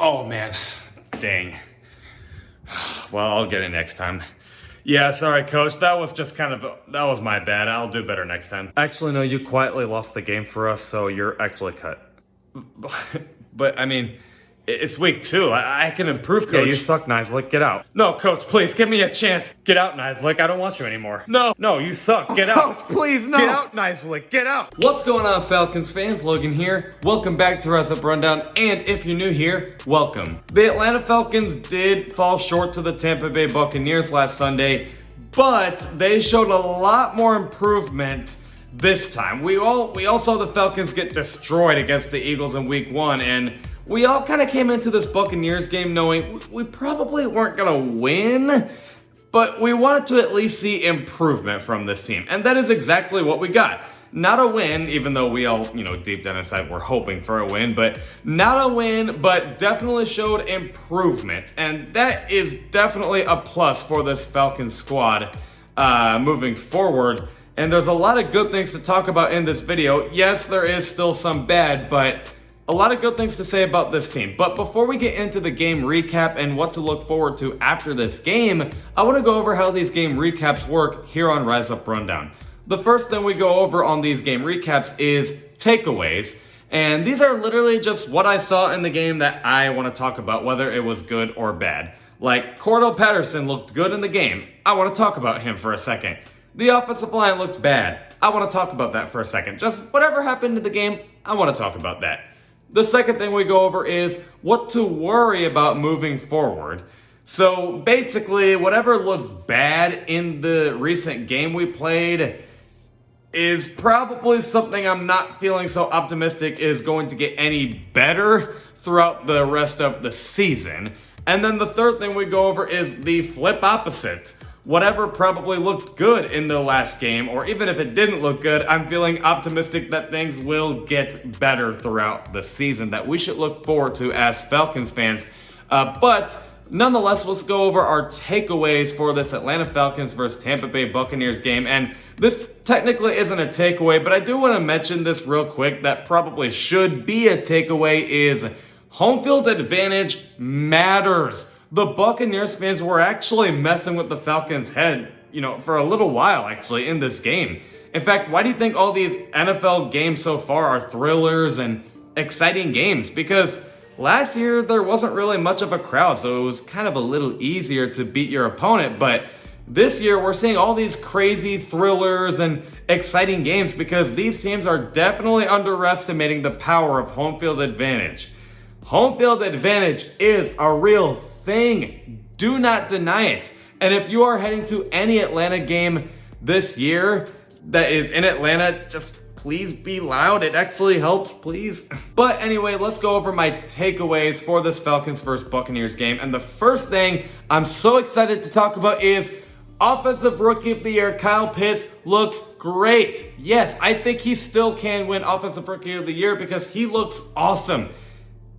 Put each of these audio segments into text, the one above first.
Oh man, dang. Well, I'll get it next time. Yeah, sorry, coach. That was my bad. I'll do better next time. Actually, no, you quietly lost the game for us, so you're actually cut. But I mean, it's week 2. I can improve, coach. Yeah, you suck, Nislek. Get out. No, coach, please give me a chance. Get out, Nislek. I don't want you anymore. No, you suck. Get out. Coach, please, no. Get out, Nislek. Get out. What's going on, Falcons fans? Logan here. Welcome back to Rise Up Rundown, and if you're new here, welcome. The Atlanta Falcons did fall short to the Tampa Bay Buccaneers last Sunday, but they showed a lot more improvement this time. We all saw the Falcons get destroyed against the Eagles in week 1, and we all kind of came into this Buccaneers game knowing we probably weren't going to win, but we wanted to at least see improvement from this team. And that is exactly what we got. Not a win, even though we all, deep down inside we're hoping for a win, but not a win, but definitely showed improvement. And that is definitely a plus for this Falcons squad moving forward. And there's a lot of good things to talk about in this video. Yes, there is still some bad, but a lot of good things to say about this team. But before we get into the game recap and what to look forward to after this game, I want to go over how these game recaps work here on Rise Up Rundown. The first thing we go over on these game recaps is takeaways. And these are literally just what I saw in the game that I want to talk about, whether it was good or bad. Like, Cordell Patterson looked good in the game. I want to talk about him for a second. The offensive line looked bad. I want to talk about that for a second. Just whatever happened in the game, I want to talk about that. The second thing we go over is what to worry about moving forward. So basically, whatever looked bad in the recent game we played is probably something I'm not feeling so optimistic is going to get any better throughout the rest of the season. And then the third thing we go over is the flip opposite. Whatever probably looked good in the last game, or even if it didn't look good, I'm feeling optimistic that things will get better throughout the season that we should look forward to as Falcons fans. But nonetheless, let's go over our takeaways for this Atlanta Falcons versus Tampa Bay Buccaneers game. And this technically isn't a takeaway, but I do want to mention this real quick that probably should be a takeaway is home field advantage matters. The Buccaneers fans were actually messing with the Falcons' head, for a little while actually in this game. In fact, why do you think all these NFL games so far are thrillers and exciting games? Because last year there wasn't really much of a crowd, so it was kind of a little easier to beat your opponent. But this year we're seeing all these crazy thrillers and exciting games because these teams are definitely underestimating the power of home field advantage. Home field advantage is a real thing. Do not deny it. And if you are heading to any Atlanta game this year that is in Atlanta, just please be loud. It actually helps, please. But anyway, let's go over my takeaways for this Falcons versus Buccaneers game. And the first thing I'm so excited to talk about is Offensive Rookie of the Year, Kyle Pitts looks great. Yes, I think he still can win Offensive Rookie of the Year because he looks awesome.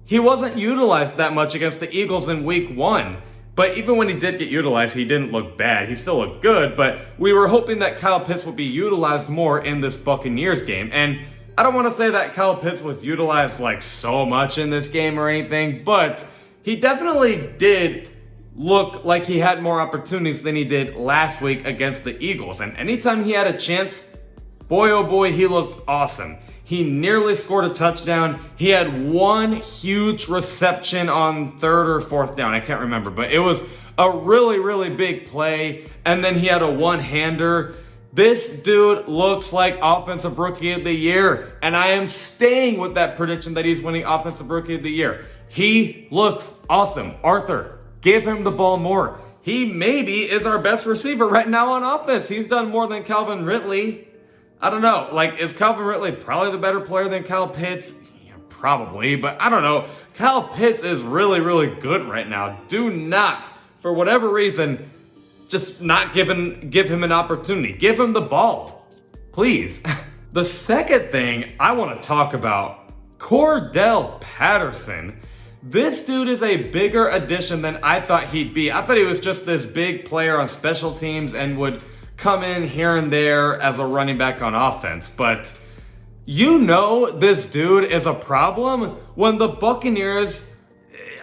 He wasn't utilized that much against the Eagles in week 1. But even when he did get utilized, he didn't look bad. He still looked good, but we were hoping that Kyle Pitts would be utilized more in this Buccaneers game. And I don't want to say that Kyle Pitts was utilized like so much in this game or anything, but he definitely did look like he had more opportunities than he did last week against the Eagles. And anytime he had a chance, boy oh boy, he looked awesome. He nearly scored a touchdown. He had one huge reception on 3rd or 4th down. I can't remember, but it was a really, really big play. And then he had a one-hander. This dude looks like Offensive Rookie of the Year. And I am staying with that prediction that he's winning Offensive Rookie of the Year. He looks awesome. Arthur, give him the ball more. He maybe is our best receiver right now on offense. He's done more than Calvin Ridley. I don't know, is Calvin Ridley probably the better player than Kyle Pitts? Yeah, probably, but I don't know. Kyle Pitts is really, really good right now. Do not, for whatever reason, just not give him an opportunity. Give him the ball, please. The second thing I want to talk about, Cordell Patterson. This dude is a bigger addition than I thought he'd be. I thought he was just this big player on special teams and would come in here and there as a running back on offense, but this dude is a problem when the Buccaneers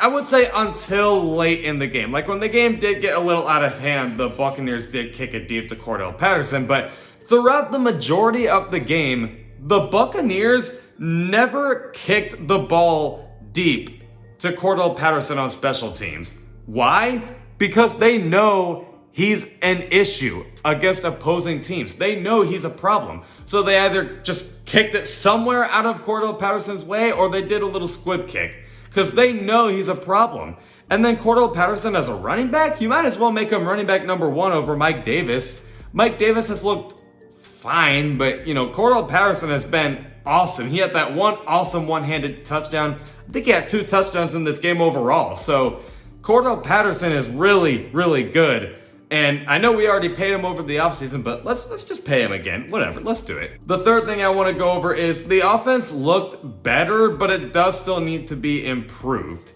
I would say until late in the game. Like when the game did get a little out of hand, the Buccaneers did kick it deep to Cordell Patterson, but throughout the majority of the game, the Buccaneers never kicked the ball deep to Cordell Patterson on special teams. Why? Because they know he's an issue against opposing teams. They know he's a problem. So they either just kicked it somewhere out of Cordell Patterson's way or they did a little squib kick because they know he's a problem. And then Cordell Patterson as a running back, you might as well make him running back number 1 over Mike Davis. Mike Davis has looked fine, but Cordell Patterson has been awesome. He had that one awesome one-handed touchdown. I think he had 2 touchdowns in this game overall. So Cordell Patterson is really, really good. And I know we already paid him over the offseason, but let's just pay him again. Whatever, let's do it. The third thing I want to go over is the offense looked better, but it does still need to be improved.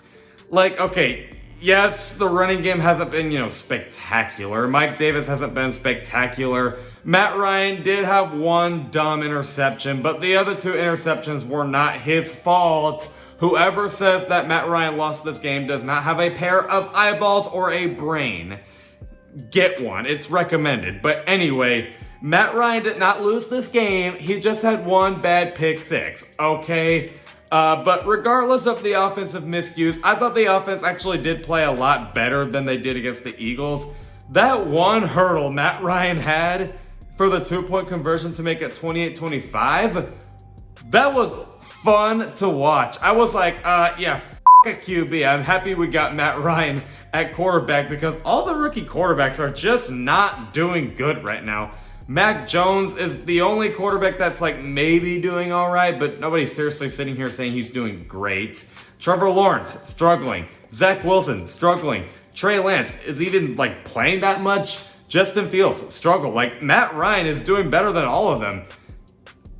Like, okay, yes, the running game hasn't been, spectacular. Mike Davis hasn't been spectacular. Matt Ryan did have 1 dumb interception, but the other 2 interceptions were not his fault. Whoever says that Matt Ryan lost this game does not have a pair of eyeballs or a brain. Get one. It's recommended. But anyway, Matt Ryan did not lose this game. He just had 1 bad pick 6. Okay? But regardless of the offensive miscues, I thought the offense actually did play a lot better than they did against the Eagles. That 1 hurdle Matt Ryan had for the 2-point conversion to make it 28-25, that was fun to watch. I was like, yeah, a QB. I'm happy we got Matt Ryan at quarterback because all the rookie quarterbacks are just not doing good right now. Mac Jones is the only quarterback that's like maybe doing all right, but nobody's seriously sitting here saying he's doing great. Trevor Lawrence, struggling. Zach Wilson, struggling. Trey Lance is even like playing that much. Justin Fields, struggle. Like Matt Ryan is doing better than all of them.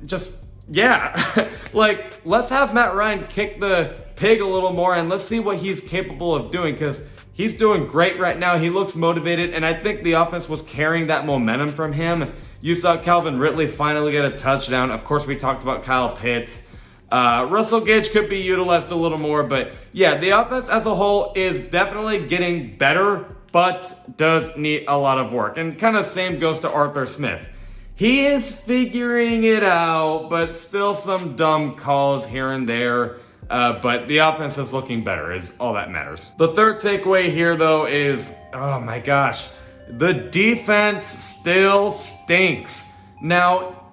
Just, yeah. Like, let's have Matt Ryan kick the pig a little more and let's see what he's capable of doing because he's doing great right now. He looks motivated, and I think the offense was carrying that momentum from him. You saw Calvin Ridley finally get a touchdown. Of course, we talked about Kyle Pitts. Russell Gage could be utilized a little more, but yeah, the offense as a whole is definitely getting better, but does need a lot of work. And kind of same goes to Arthur Smith. He is figuring it out, but still some dumb calls here and there. But the offense is looking better, is all that matters. The third takeaway here, though, is, oh my gosh, the defense still stinks. Now,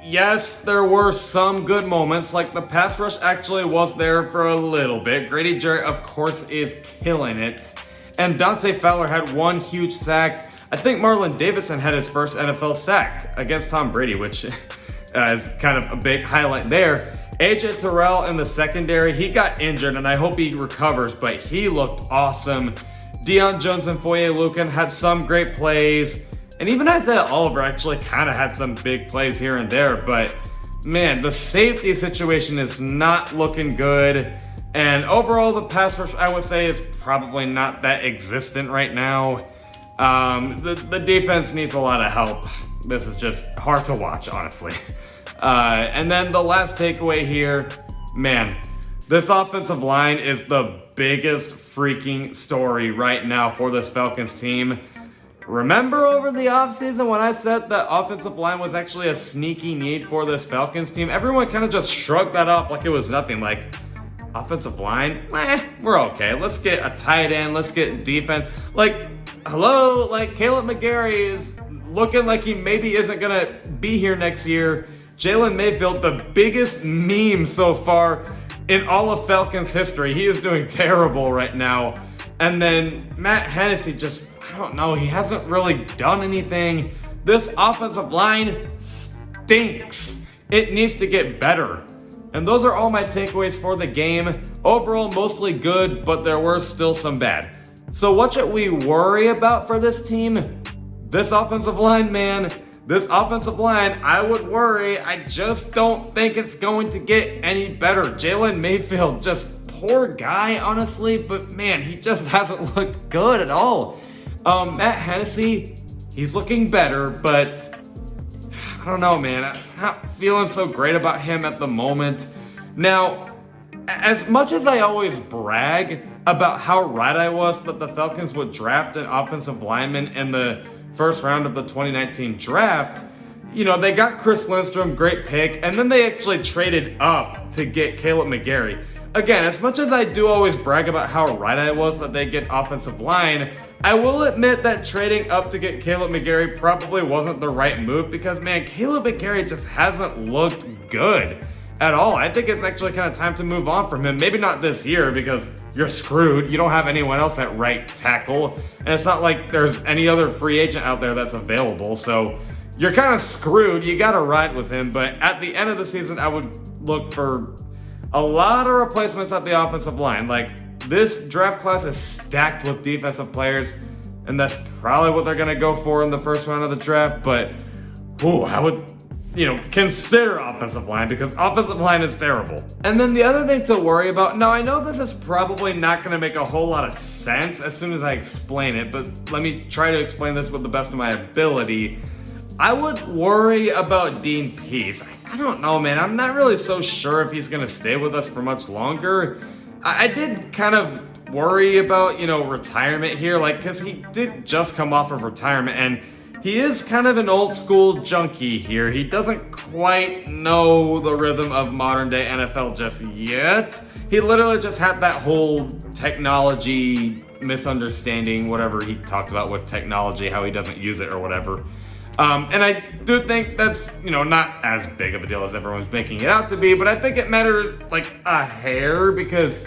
yes, there were some good moments, like the pass rush actually was there for a little bit. Grady Jarrett, of course, is killing it. And Dante Fowler had 1 huge sack. I think Marlon Davidson had his first NFL sack against Tom Brady, which is kind of a big highlight there. AJ Terrell in the secondary, he got injured, and I hope he recovers, but he looked awesome. Deion Jones and Foye Lukin had some great plays, and even Isaiah Oliver actually kind of had some big plays here and there, but man, the safety situation is not looking good, and overall the pass rush, I would say, is probably not that existent right now. The defense needs a lot of help. This is just hard to watch, honestly. And then the last takeaway here, man, this offensive line is the biggest freaking story right now for this Falcons team. Remember over the offseason when I said that offensive line was actually a sneaky need for this Falcons team? Everyone kind of just shrugged that off like it was nothing. Like, offensive line? We're okay. Let's get a tight end. Let's get defense. Like, hello? Like, Caleb McGarry is looking like he maybe isn't going to be here next year. Jalen Mayfield, the biggest meme so far in all of Falcons history. He is doing terrible right now. And then Matt Hennessy just, I don't know, he hasn't really done anything. This offensive line stinks. It needs to get better. And those are all my takeaways for the game. Overall, mostly good, but there were still some bad. So what should we worry about for this team? This offensive line, man. This offensive line, I would worry. I just don't think it's going to get any better. Jalen Mayfield, just poor guy, honestly, but man, he just hasn't looked good at all. Matt Hennessy, he's looking better, but I don't know, man. I'm not feeling so great about him at the moment. Now, as much as I always brag about how right I was that the Falcons would draft an offensive lineman in the first round of the 2019 draft. You know, they got Chris Lindstrom, great pick, and then they actually traded up to get Caleb McGarry. Again, as much as I do always brag about how right I was that they get offensive line, I will admit that trading up to get Caleb McGarry probably wasn't the right move because, man, Caleb McGarry just hasn't looked good at all. I think it's actually kind of time to move on from him. Maybe not this year because you're screwed. You don't have anyone else at right tackle, and it's not like there's any other free agent out there that's available, so you're kind of screwed. You got to ride with him, but at the end of the season, I would look for a lot of replacements at the offensive line. Like, this draft class is stacked with defensive players, and that's probably what they're going to go for in the first round of the draft, but I would, consider offensive line because offensive line is terrible. And then the other thing to worry about, now I know this is probably not going to make a whole lot of sense as soon as I explain it, but let me try to explain this with the best of my ability. I would worry about Dean Pease. I don't know, man. I'm not really so sure if he's going to stay with us for much longer. I did kind of worry about, retirement here, because he did just come off of retirement, and he is kind of an old school junkie here. He doesn't quite know the rhythm of modern day NFL just yet. He literally just had that whole technology misunderstanding, whatever he talked about with technology, how he doesn't use it or whatever. And I do think that's, not as big of a deal as everyone's making it out to be, but I think it matters like a hair because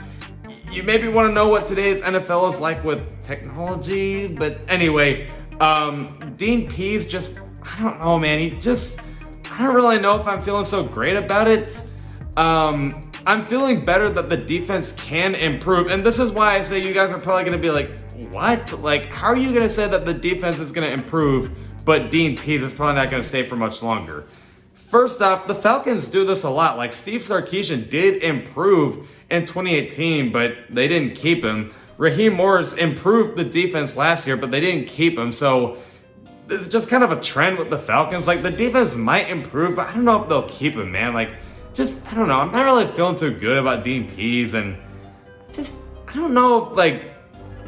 you maybe want to know what today's NFL is like with technology. But anyway, Dean Pease I don't know, man. I don't really know if I'm feeling so great about it. I'm feeling better that the defense can improve. And this is why I say you guys are probably going to be like, what? Like, how are you going to say that the defense is going to improve, but Dean Pease is probably not going to stay for much longer? First off, the Falcons do this a lot. Like, Steve Sarkisian did improve in 2018, but they didn't keep him. Raheem Morris improved the defense last year, but they didn't keep him. So it's just kind of a trend with the Falcons. Like, the defense might improve, but I don't know if they'll keep him, man. Like, I don't know. I'm not really feeling too good about Dean Pease, and I don't know if,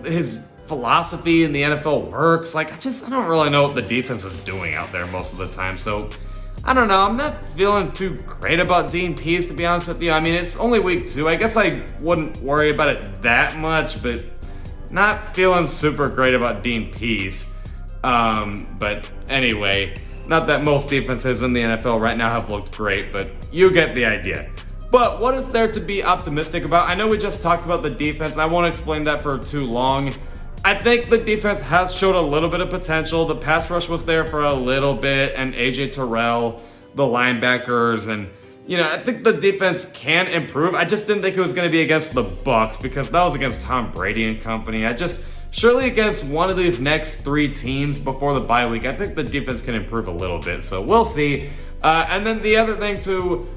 his philosophy in the NFL works. I don't really know what the defense is doing out there most of the time. So I don't know. I'm not feeling too great about Dean Pease, to be honest with you. I mean, it's only week 2. I guess I wouldn't worry about it that much, but not feeling super great about Dean Pease. But anyway, not that most defenses in the NFL right now have looked great, but you get the idea. But what is there to be optimistic about? I know we just talked about the defense. I won't explain that for too long. I think the defense has showed a little bit of potential. The pass rush was there for a little bit, and AJ Terrell, the linebackers, and I think the defense can improve. I just didn't think it was going to be against the Bucs because that was against Tom Brady and company. Surely against one of these next 3 teams before the bye week, I think the defense can improve a little bit. So we'll see. And then the other thing to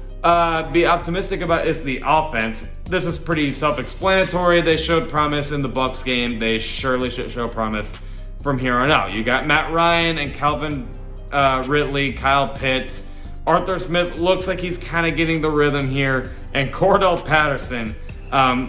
be optimistic about is the offense. This is pretty self-explanatory. They showed promise in the Bucs game. They surely should show promise from here on out. You got Matt Ryan and Calvin Ridley, Kyle Pitts. Arthur Smith looks like he's kind of getting the rhythm here. And Cordell Patterson.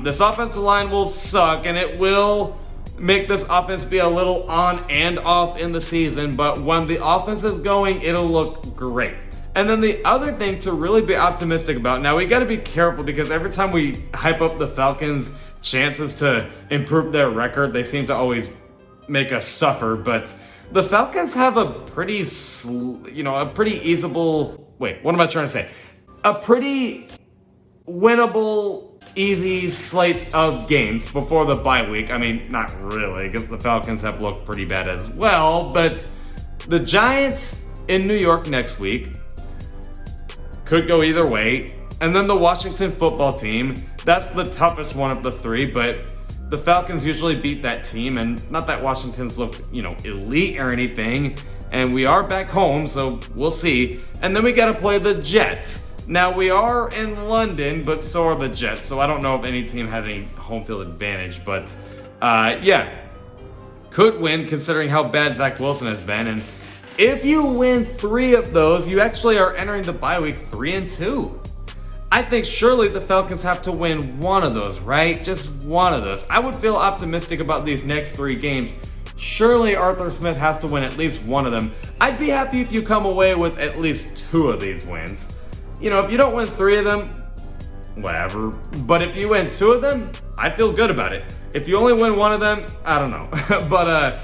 This offensive line will suck, and it will make this offense be a little on and off in the season, but when the offense is going, it'll look great. And then the other thing to really be optimistic about, now we got to be careful because every time we hype up the Falcons' chances to improve their record, they seem to always make us suffer, but the Falcons have a pretty winnable, easy slate of games before the bye week. I mean, not really, because the Falcons have looked pretty bad as well, but the Giants in New York next week could go either way, and then the Washington football team, that's the toughest one of the 3, but the Falcons usually beat that team, and not that Washington's looked, elite or anything, and we are back home, so we'll see. And then we gotta play the Jets. Now, we are in London, but so are the Jets, so I don't know if any team has any home field advantage, but could win considering how bad Zach Wilson has been, and if you win 3 of those, you actually are entering the bye week 3-2. I think surely the Falcons have to win one of those, right? Just one of those. I would feel optimistic about these next 3 games. Surely Arthur Smith has to win at least one of them. I'd be happy if you come away with at least 2 of these wins. You know, if you don't win 3 of them, whatever. But if you win 2 of them, I feel good about it. If you only win 1 of them, I don't know. But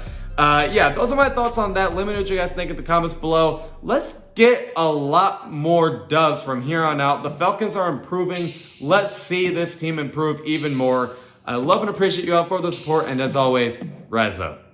yeah, those are my thoughts on that. Let me know what you guys think in the comments below. Let's get a lot more dubs from here on out. The Falcons are improving. Let's see this team improve even more. I love and appreciate you all for the support, and as always, rise up.